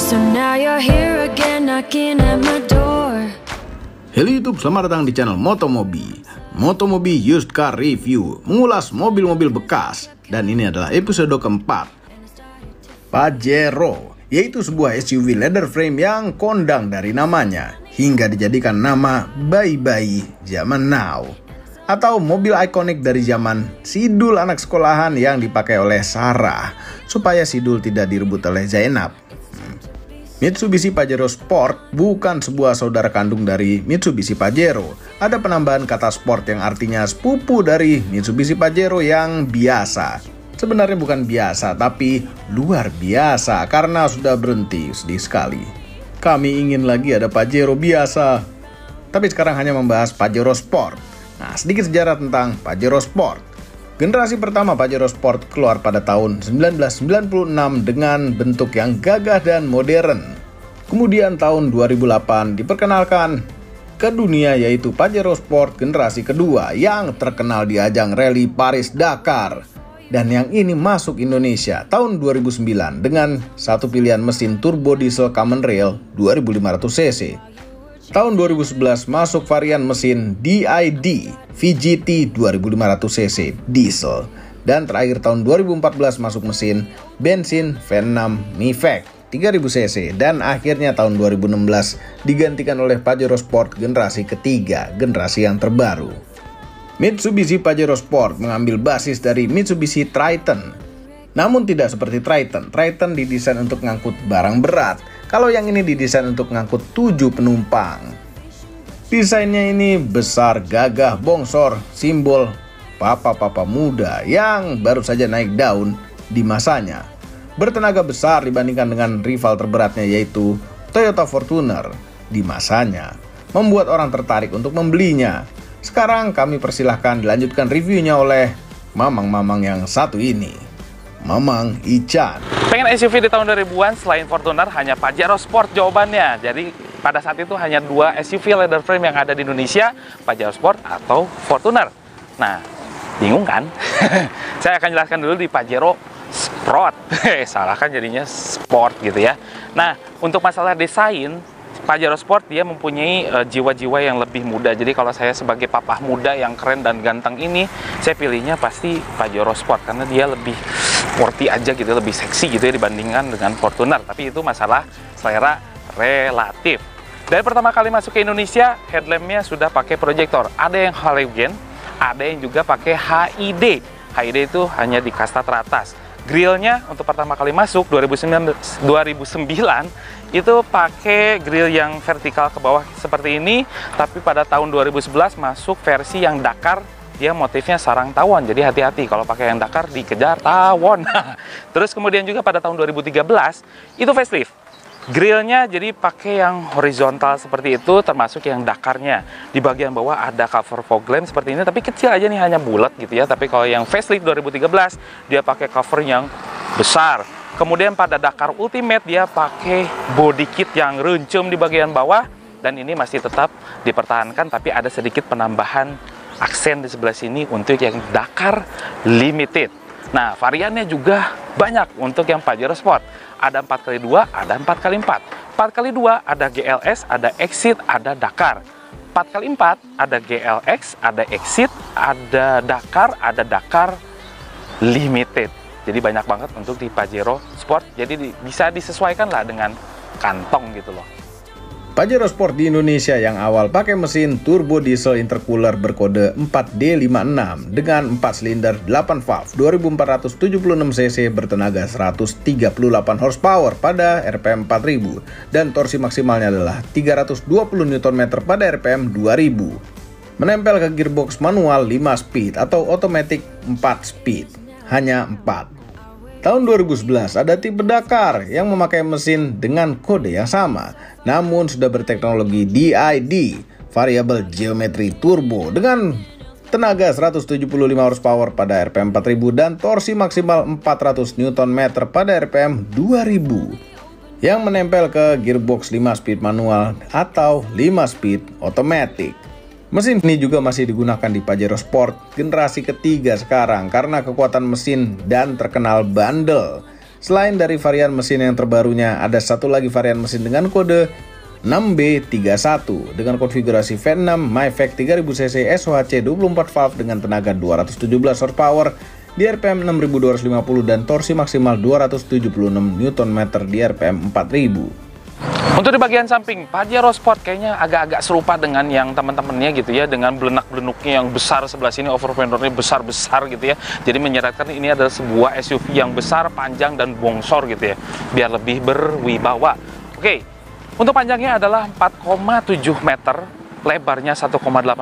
So now you're here again knocking at my door. Halo YouTube, selamat datang di channel Motomobi. Motomobi Used Car Review, mengulas mobil-mobil bekas. Dan ini adalah episode keempat. Pajero, yaitu sebuah SUV leather frame yang kondang dari namanya, hingga dijadikan nama bayi-bayi zaman now. Atau mobil ikonik dari zaman Sidul anak sekolahan yang dipakai oleh Sarah, supaya Sidul tidak direbut oleh Zainab. Mitsubishi Pajero Sport bukan sebuah saudara kandung dari Mitsubishi Pajero. Ada penambahan kata sport yang artinya sepupu dari Mitsubishi Pajero yang biasa. Sebenarnya bukan biasa, tapi luar biasa karena sudah berhenti. Sedih sekali. Kami ingin lagi ada Pajero biasa. Tapi sekarang hanya membahas Pajero Sport. Nah, sedikit sejarah tentang Pajero Sport. Generasi pertama Pajero Sport keluar pada tahun 1996 dengan bentuk yang gagah dan modern. Kemudian tahun 2008 diperkenalkan ke dunia, yaitu Pajero Sport generasi kedua yang terkenal di ajang rally Paris-Dakar. Dan yang ini masuk Indonesia tahun 2009 dengan satu pilihan mesin turbo diesel Common Rail 2500 cc. Tahun 2011 masuk varian mesin DID VGT 2500 cc diesel. Dan terakhir tahun 2014 masuk mesin bensin V6 Mifec 3000 cc. Dan akhirnya tahun 2016 digantikan oleh Pajero Sport generasi ketiga, generasi yang terbaru. Mitsubishi Pajero Sport mengambil basis dari Mitsubishi Triton. Namun tidak seperti Triton. Triton didesain untuk ngangkut barang berat. Kalau yang ini didesain untuk ngangkut 7 penumpang. Desainnya ini besar, gagah, bongsor, simbol papa-papa muda yang baru saja naik daun di masanya. Bertenaga besar dibandingkan dengan rival terberatnya, yaitu Toyota Fortuner di masanya, membuat orang tertarik untuk membelinya. Sekarang kami persilahkan dilanjutkan reviewnya oleh mamang-mamang yang satu ini, Mamang Ican. Pengen SUV di tahun 2000-an selain Fortuner hanya Pajero Sport jawabannya. Jadi pada saat itu hanya dua SUV leather frame yang ada di Indonesia, Pajero Sport atau Fortuner. Nah, bingung kan? Saya akan jelaskan dulu di Pajero Sport. Salah kan jadinya Sport gitu ya. Nah, untuk masalah desain, Pajero Sport dia mempunyai jiwa-jiwa yang lebih muda. Jadi kalau saya sebagai papa muda yang keren dan ganteng ini, saya pilihnya pasti Pajero Sport karena dia lebih sporty aja gitu, lebih seksi gitu ya dibandingkan dengan Fortuner. Tapi itu masalah selera relatif. Dari pertama kali masuk ke Indonesia, headlampnya sudah pakai proyektor. Ada yang halogen, ada yang juga pakai HID. HID itu hanya di kasta teratas. Grillnya untuk pertama kali masuk 2009 itu pakai grill yang vertikal ke bawah seperti ini. Tapi pada tahun 2011 masuk versi yang Dakar. Dia motifnya sarang tawon, jadi hati-hati kalau pakai yang Dakar dikejar tawon. Terus kemudian juga pada tahun 2013 itu facelift. Grillnya jadi pakai yang horizontal seperti itu, termasuk yang Dakarnya. Di bagian bawah ada cover fog lamp seperti ini, tapi kecil aja nih, hanya bulat gitu ya. Tapi kalau yang facelift 2013 dia pakai cover yang besar. Kemudian pada Dakar Ultimate dia pakai body kit yang runcum di bagian bawah, dan ini masih tetap dipertahankan, tapi ada sedikit penambahan aksen di sebelah sini untuk yang Dakar Limited. Nah, variannya juga banyak untuk yang Pajero Sport. Ada 4x2, ada 4x4. 4x2 ada GLS, ada Exit, ada Dakar. 4x4 ada GLX, ada Exit, ada Dakar Limited. Jadi banyak banget untuk di Pajero Sport. Jadi bisa disesuaikan lah dengan kantong gitu loh. Pajero Sport di Indonesia yang awal pakai mesin turbo diesel intercooler berkode 4D56 dengan 4 silinder 8 valve 2476 cc bertenaga 138 horsepower pada RPM 4000 dan torsi maksimalnya adalah 320 Nm pada RPM 2000. Menempel ke gearbox manual 5 speed atau automatic 4 speed, hanya 4. Tahun 2011 ada tipe Dakar yang memakai mesin dengan kode yang sama, namun sudah berteknologi DID, Variable Geometry Turbo, dengan tenaga 175 horsepower pada RPM 4000 dan torsi maksimal 400 Nm pada RPM 2000, yang menempel ke gearbox 5 speed manual atau 5 speed automatic. Mesin ini juga masih digunakan di Pajero Sport generasi ketiga sekarang karena kekuatan mesin dan terkenal bandel. Selain dari varian mesin yang terbarunya, ada satu lagi varian mesin dengan kode 6B31 dengan konfigurasi V6 MyVec 3000cc SOHC 24 valve dengan tenaga 217 horsepower di RPM 6250 dan torsi maksimal 276 Nm di RPM 4000. Untuk di bagian samping, Pajero Sport kayaknya agak-agak serupa dengan yang teman-temannya gitu ya, dengan belenak-belenuknya yang besar sebelah sini, overfendernya besar-besar gitu ya. Jadi menyeratkan ini adalah sebuah SUV yang besar, panjang, dan bongsor gitu ya, biar lebih berwibawa. Oke, untuk panjangnya adalah 4,7 meter, lebarnya 1,8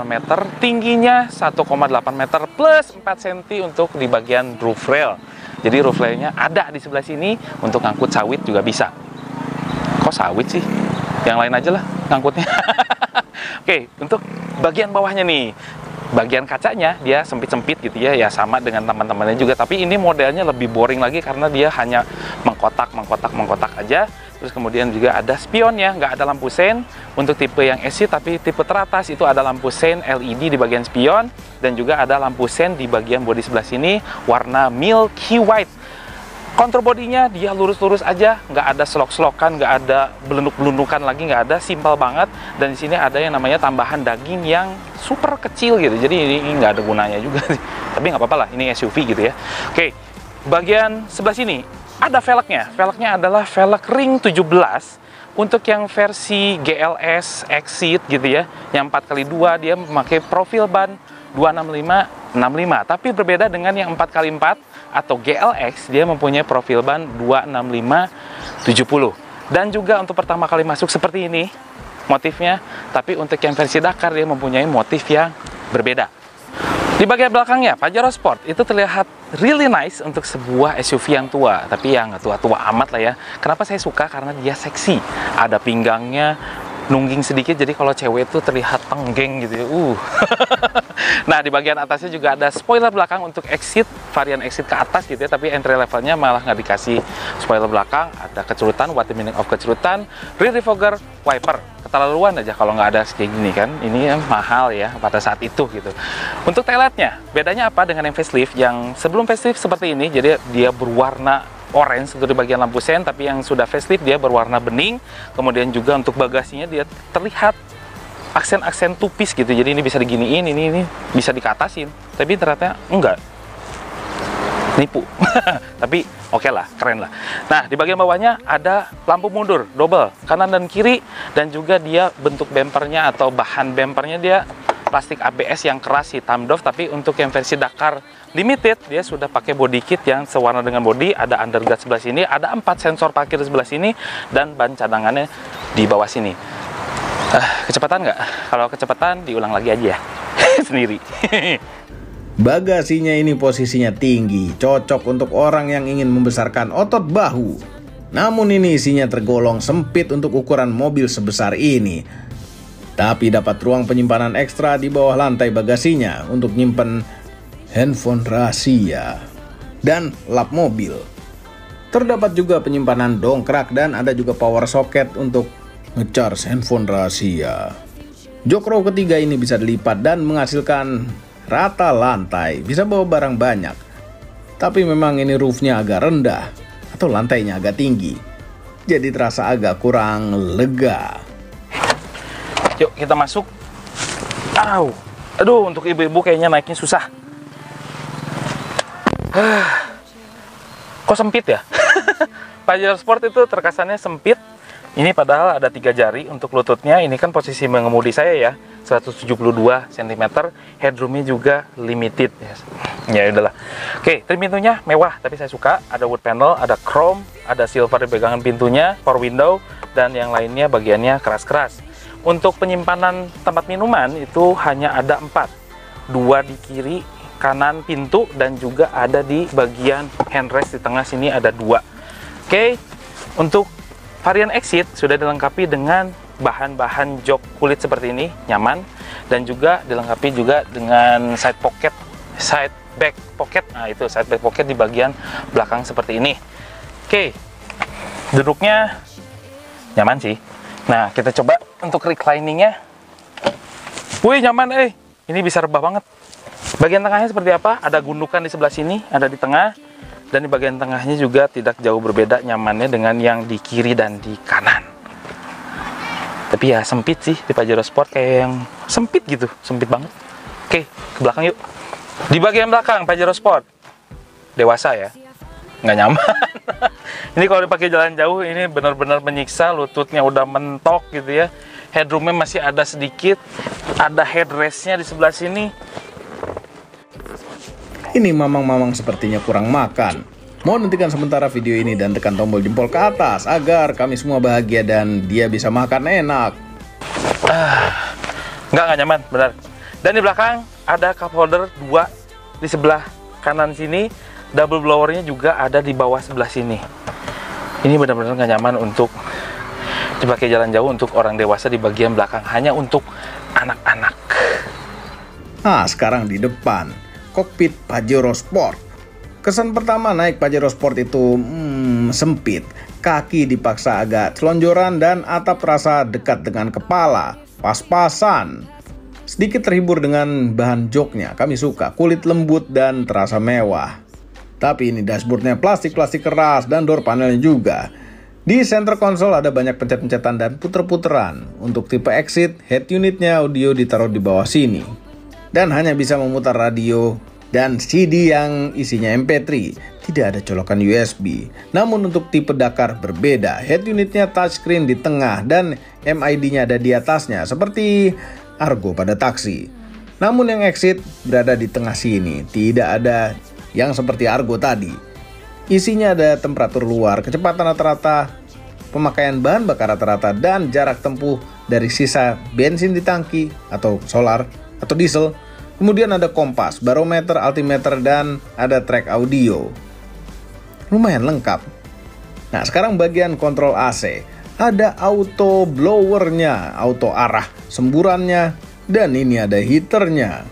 meter, tingginya 1,8 meter, plus 4 cm untuk di bagian roof rail. Jadi roof railnya ada di sebelah sini, untuk ngangkut sawit juga bisa. Kok sawit sih? Yang lain aja lah ngangkutnya. Oke, untuk bagian bawahnya nih, bagian kacanya dia sempit-sempit gitu ya, ya sama dengan teman-temannya juga. Tapi ini modelnya lebih boring lagi karena dia hanya mengkotak aja. Terus kemudian juga ada spionnya, nggak ada lampu sein. Untuk tipe yang SC, tapi tipe teratas itu ada lampu sein LED di bagian spion. Dan juga ada lampu sein di bagian bodi sebelah sini, warna milky white. Kontrol bodinya dia lurus-lurus aja, nggak ada selok-selokan, nggak ada belenduk-belendukan lagi, nggak ada, simpel banget. Dan di sini ada yang namanya tambahan daging yang super kecil gitu, jadi ini nggak ada gunanya juga sih. Tapi nggak apa-apa lah, ini SUV gitu ya. Oke, bagian sebelah sini ada velgnya. Velgnya adalah velg ring 17 untuk yang versi GLS Exit gitu ya, yang 4x2 dia memakai profil ban 265/65, tapi berbeda dengan yang 4x4 atau GLX, dia mempunyai profil ban 265/70. Dan juga untuk pertama kali masuk seperti ini motifnya, tapi untuk yang versi Dakar dia mempunyai motif yang berbeda. Di bagian belakangnya, Pajero Sport itu terlihat really nice untuk sebuah SUV yang tua, tapi yang nggak tua-tua amat lah ya. Kenapa saya suka? Karena dia seksi, ada pinggangnya nungging sedikit, jadi kalau cewek itu terlihat tenggeng gitu ya. Nah, di bagian atasnya juga ada spoiler belakang untuk Exit, varian Exit ke atas gitu ya, tapi entry levelnya malah nggak dikasih spoiler belakang. Ada kecerutan, what the meaning of kecerutan, rear defogger, wiper. Keterlaluan aja kalau nggak ada kayak gini kan, ini mahal ya pada saat itu gitu. Untuk taillightnya, bedanya apa dengan yang facelift? Yang sebelum facelift seperti ini, jadi dia berwarna orange untuk di bagian lampu sein, tapi yang sudah facelift dia berwarna bening. Kemudian juga untuk bagasinya dia terlihat aksen-aksen tupis gitu, jadi ini bisa diginiin, ini bisa dikatasin, tapi ternyata enggak, nipu. Tapi oke lah, keren lah. Nah, di bagian bawahnya ada lampu mundur double kanan dan kiri, dan juga dia bentuk bempernya atau bahan bempernya dia plastik ABS yang keras hitam doff. Tapi untuk yang versi Dakar Limited dia sudah pakai body kit yang sewarna dengan body. Ada underguard sebelah sini, ada 4 sensor parkir di sebelah sini, dan ban cadangannya di bawah sini. Kecepatan nggak? Kalau kecepatan diulang lagi aja ya. Sendiri. Bagasinya ini posisinya tinggi, cocok untuk orang yang ingin membesarkan otot bahu. Namun ini isinya tergolong sempit untuk ukuran mobil sebesar ini. Tapi dapat ruang penyimpanan ekstra di bawah lantai bagasinya untuk nyimpen handphone rahasia dan lap mobil. Terdapat juga penyimpanan dongkrak dan ada juga power socket untuk nge-charge handphone rahasia. Jok row ketiga ini bisa dilipat dan menghasilkan rata lantai, bisa bawa barang banyak. Tapi memang ini roofnya agak rendah atau lantainya agak tinggi, jadi terasa agak kurang lega. Yuk kita masuk. Aduh, untuk ibu-ibu kayaknya naiknya susah. Kok sempit ya? Pajero Sport itu terkesannya sempit. Ini padahal ada 3 jari untuk lututnya. Ini kan posisi mengemudi saya ya, 172 cm. Headroomnya juga limited. Ya udahlah. Oke, trim pintunya mewah, tapi saya suka. Ada wood panel, ada chrome, ada silver di pegangan pintunya, power window, dan yang lainnya bagiannya keras-keras. Untuk penyimpanan tempat minuman itu hanya ada 4. 2 di kiri kanan pintu, dan juga ada di bagian handrest di tengah sini ada 2. Oke, untuk varian Exit sudah dilengkapi dengan bahan-bahan jok kulit seperti ini, nyaman, dan juga dilengkapi juga dengan side back pocket. Nah, itu side back pocket di bagian belakang seperti ini. Oke, duduknya nyaman sih. Nah, kita coba untuk recliningnya. Wih, nyaman Ini bisa rebah banget. Bagian tengahnya seperti apa? Ada gundukan di sebelah sini, ada di tengah. Dan di bagian tengahnya juga tidak jauh berbeda nyamannya dengan yang di kiri dan di kanan. Tapi ya sempit sih di Pajero Sport, kayak yang sempit gitu, sempit banget. Oke, ke belakang yuk. Di bagian belakang Pajero Sport dewasa ya, nggak nyaman. Ini kalau dipakai jalan jauh ini benar-benar menyiksa, lututnya udah mentok gitu ya. Headroomnya masih ada sedikit, ada headrestnya di sebelah sini. Ini mamang-mamang sepertinya kurang makan. Mohon hentikan sementara video ini dan tekan tombol jempol ke atas agar kami semua bahagia dan dia bisa makan enak. Nggak nyaman, benar. Dan di belakang ada cup holder 2 di sebelah kanan sini. Double blowernya juga ada di bawah sebelah sini. Ini benar-benar nggak nyaman untuk dipakai jalan jauh untuk orang dewasa di bagian belakang. Hanya untuk anak-anak. Nah, sekarang di depan kokpit Pajero Sport. Kesan pertama naik Pajero Sport itu sempit. Kaki dipaksa agak selonjoran dan atap terasa dekat dengan kepala. Pas-pasan. Sedikit terhibur dengan bahan joknya. Kami suka, kulit lembut dan terasa mewah. Tapi ini dashboardnya plastik-plastik keras dan door panelnya juga. Di center konsol ada banyak pencet-pencetan dan puter-puteran. Untuk tipe exit, head unitnya audio ditaruh di bawah sini. Dan hanya bisa memutar radio dan CD yang isinya MP3. Tidak ada colokan USB. Namun untuk tipe Dakar berbeda. Head unitnya touchscreen di tengah dan MID-nya ada di atasnya seperti Argo pada taksi. Namun yang exit berada di tengah sini. Tidak ada yang seperti Argo tadi. Isinya ada temperatur luar, kecepatan rata-rata, pemakaian bahan bakar rata-rata, dan jarak tempuh dari sisa bensin di tangki atau solar atau diesel. Kemudian ada kompas, barometer, altimeter, dan ada track audio. Lumayan lengkap. Nah, sekarang bagian kontrol AC. Ada auto blowernya, auto arah semburannya, dan ini ada heaternya.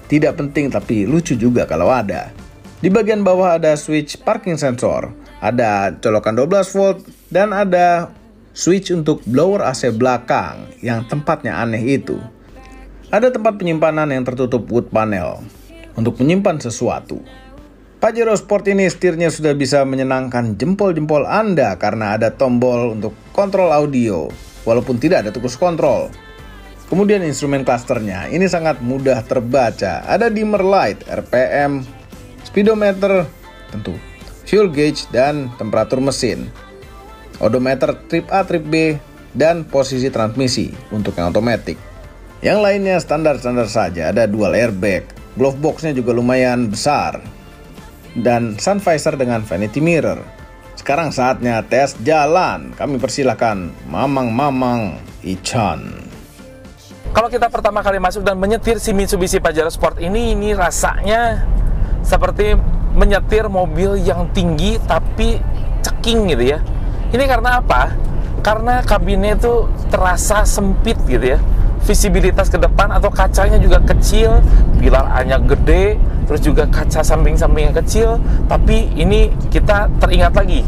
Tidak penting tapi lucu juga kalau ada. Di bagian bawah ada switch parking sensor, ada colokan 12 volt, dan ada switch untuk blower AC belakang yang tempatnya aneh itu. Ada tempat penyimpanan yang tertutup wood panel untuk menyimpan sesuatu. Pajero Sport ini setirnya sudah bisa menyenangkan jempol-jempol Anda karena ada tombol untuk kontrol audio, walaupun tidak ada tukus kontrol. Kemudian instrumen clusternya, ini sangat mudah terbaca. Ada dimmer light, RPM, speedometer, tentu, fuel gauge, dan temperatur mesin. Odometer trip A, trip B, dan posisi transmisi untuk yang otomatis. Yang lainnya standar-standar saja, ada dual airbag, glove boxnya juga lumayan besar, dan sun visor dengan vanity mirror. Sekarang saatnya tes jalan. Kami persilahkan Mamang Ichan. Kalau kita pertama kali masuk dan menyetir si Mitsubishi Pajero Sport ini rasanya seperti menyetir mobil yang tinggi tapi ceking gitu ya. Ini karena apa? Karena kabinnya itu terasa sempit gitu ya. Visibilitas ke depan atau kacanya juga kecil, pilar A-nya gede, terus juga kaca samping-sampingnya kecil. Tapi ini kita teringat lagi,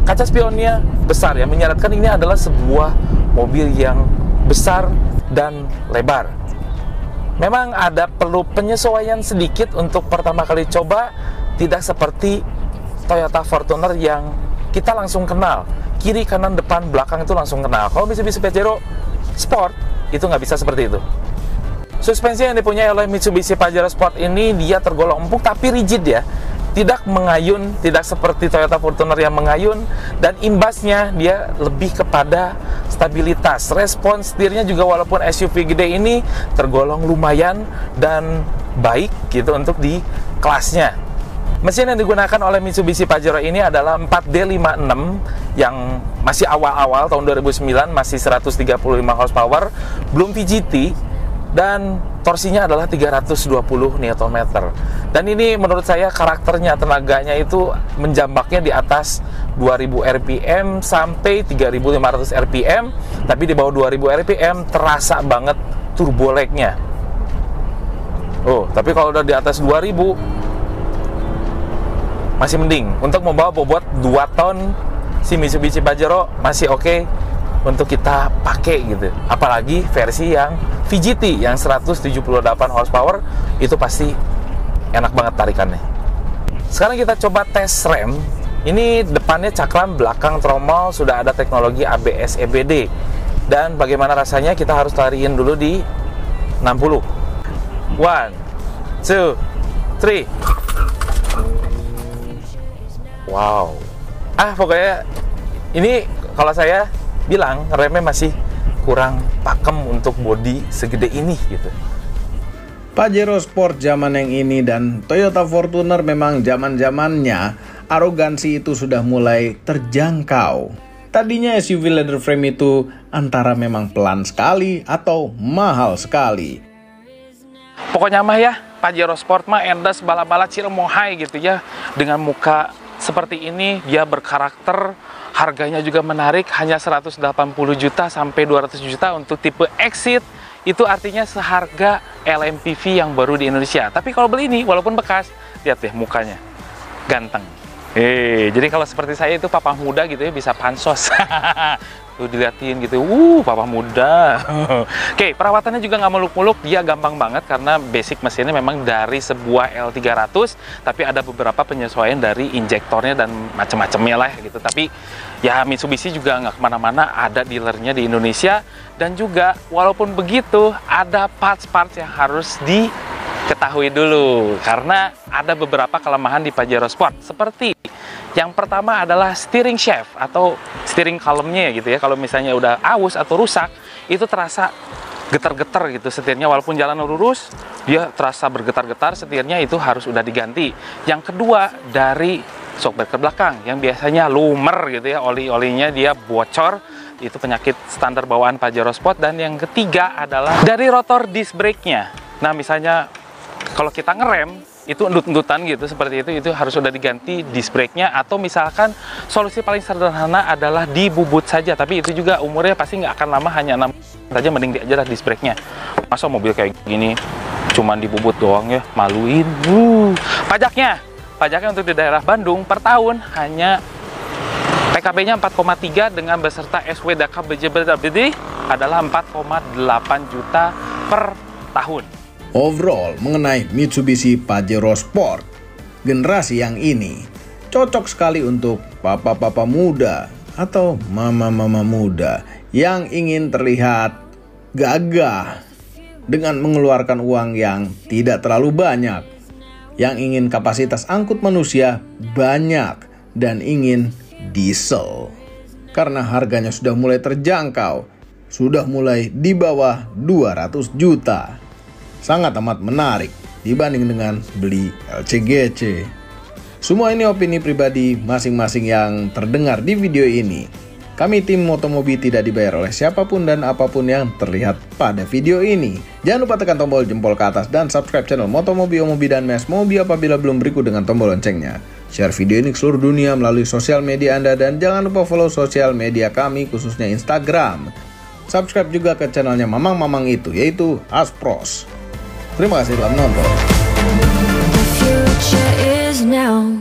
kaca spionnya besar ya, menyarankan ini adalah sebuah mobil yang besar dan lebar. Memang ada perlu penyesuaian sedikit untuk pertama kali coba, tidak seperti Toyota Fortuner yang kita langsung kenal, kiri, kanan, depan, belakang itu langsung kenal. Kalau Mitsubishi Pajero Sport itu nggak bisa seperti itu. Suspensi yang dipunyai oleh Mitsubishi Pajero Sport ini dia tergolong empuk tapi rigid ya, tidak mengayun, tidak seperti Toyota Fortuner yang mengayun, dan imbasnya dia lebih kepada stabilitas. Respons setirnya juga walaupun SUV gede ini tergolong lumayan dan baik gitu untuk di kelasnya. Mesin yang digunakan oleh Mitsubishi Pajero ini adalah 4D56 yang masih awal-awal tahun 2009, masih 135 horsepower, belum VGT, dan torsinya adalah 320 Nm. Dan ini menurut saya karakternya, tenaganya itu menjambaknya di atas 2000 RPM sampai 3500 RPM, tapi di bawah 2000 RPM terasa banget turbo lag-nya. Oh, tapi kalau udah di atas 2000 masih mending. Untuk membawa bobot 2 ton, si Mitsubishi Pajero masih oke untuk kita pakai gitu. Apalagi versi yang VGT yang 178 horsepower, itu pasti enak banget tarikannya. sekarang kita coba tes rem. Ini depannya cakram, belakang tromol, sudah ada teknologi ABS EBD. Dan bagaimana rasanya, kita harus lariin dulu di 60. 1, 2, 3. Wow. Pokoknya ini kalau saya bilang remnya masih kurang pakem untuk bodi segede ini gitu. Pajero Sport zaman yang ini dan Toyota Fortuner memang zaman-zamannya arogansi itu sudah mulai terjangkau. Tadinya SUV leather frame itu antara memang pelan sekali atau mahal sekali. Pokoknya mah ya, Pajero Sport mah endas bala-bala ciremohai gitu ya. Dengan muka seperti ini, dia berkarakter, harganya juga menarik, hanya 180 juta sampai 200 juta untuk tipe Exit. Itu artinya seharga LMPV yang baru di Indonesia. Tapi kalau beli ini, walaupun bekas, lihat deh mukanya, ganteng. Jadi kalau seperti saya itu papa muda gitu ya, bisa pansos. Tuh diliatin gitu, papa muda. Oke, perawatannya juga nggak muluk-muluk, dia gampang banget karena basic mesinnya memang dari sebuah L300, tapi ada beberapa penyesuaian dari injektornya dan macam-macamnya lah gitu. Tapi ya Mitsubishi juga nggak kemana-mana, ada dealernya di Indonesia. Dan juga walaupun begitu, ada parts-parts yang harus diketahui dulu karena ada beberapa kelemahan di Pajero Sport. Seperti yang pertama adalah steering shaft atau steering column-nya gitu ya. Kalau misalnya udah aus atau rusak, itu terasa getar-getar gitu setirnya, walaupun jalan lurus dia terasa bergetar-getar, setirnya itu harus udah diganti. Yang kedua dari shock breaker belakang yang biasanya lumer gitu ya, oli-olinya dia bocor, itu penyakit standar bawaan Pajero Sport. Dan yang ketiga adalah dari rotor disc brake-nya. Nah misalnya kalau kita ngerem itu endut-endutan gitu seperti itu harus sudah diganti disc brake-nya, atau misalkan solusi paling sederhana adalah dibubut saja, tapi itu juga umurnya pasti nggak akan lama, hanya 6 saja, mending aja lah disc brake-nya. Masa mobil kayak gini cuman dibubut doang ya, maluin. Pajaknya untuk di daerah Bandung per tahun hanya PKB-nya 4,3 dengan beserta SWDK BJBD adalah 4,8 juta per tahun. Overall, mengenai Mitsubishi Pajero Sport, generasi yang ini cocok sekali untuk papa-papa muda atau mama-mama muda yang ingin terlihat gagah dengan mengeluarkan uang yang tidak terlalu banyak, yang ingin kapasitas angkut manusia banyak, dan ingin diesel. Karena harganya sudah mulai terjangkau, sudah mulai di bawah 200 juta. Sangat amat menarik dibanding dengan beli LCGC. Semua ini opini pribadi masing-masing yang terdengar di video ini. Kami tim Motomobi tidak dibayar oleh siapapun dan apapun yang terlihat pada video ini. Jangan lupa tekan tombol jempol ke atas dan subscribe channel Motomobi, Omobi, dan Mes Mobi apabila belum, berikut dengan tombol loncengnya. Share video ini ke seluruh dunia melalui sosial media Anda, dan jangan lupa follow sosial media kami khususnya Instagram. Subscribe juga ke channelnya Mamang-Mamang itu, yaitu Aspros. Terima kasih telah menonton. The future is now.